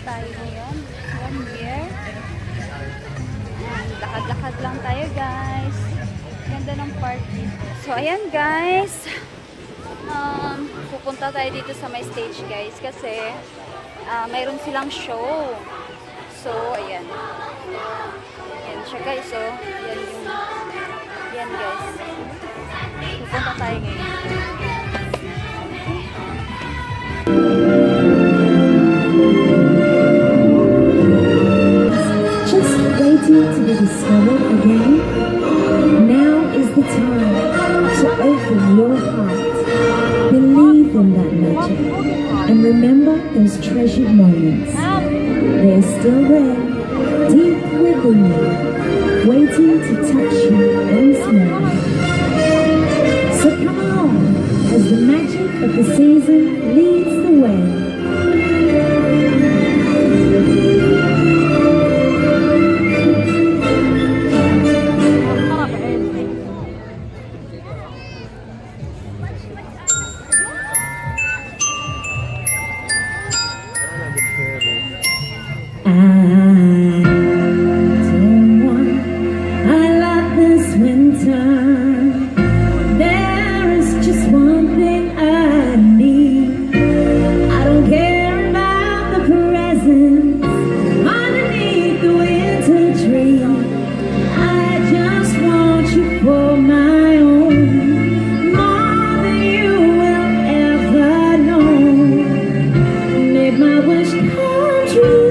tayo ngayon. 1 year. Lakad-lakad lang tayo, guys. Ganda ng park dito. So, ayan, guys. Pupunta tayo dito sa my stage, guys. Kasi, mayroon silang show. So, ayan. Ayan siya, guys. So, ayan yung... Ayan, guys. Pupunta tayo ngayon. Just waiting to be discovered again. Now is the time to open your heart. Believe in that magic. And remember those treasured moments. They're still there, deep within you, waiting to touch you once more. So come along as the magic of the season leads the way. I love this winter. There is just one thing I need. I don't care about the presents underneath the winter tree. I just want you for my own, more than you will ever know. Make my wish come true.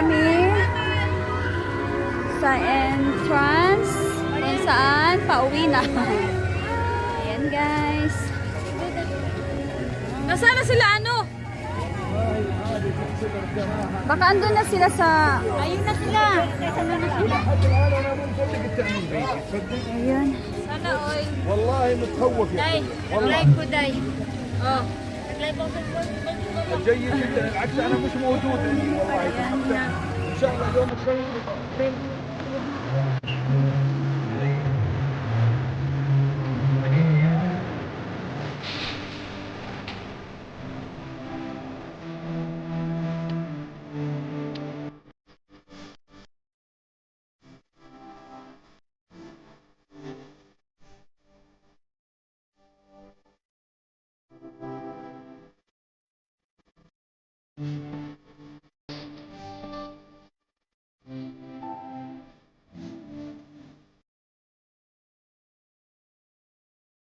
kami sa entrance kung saan pauwi na. Ayan guys. Nasaan na sila ano? Baka andun na sila sa... Ayun na sila. Ayun. Sana oy. والله متخوف Day. والله Nag-live ko day. Oh. جيد جدا العكس انا مش موجود عندي والله ان شاء الله يوم الخميس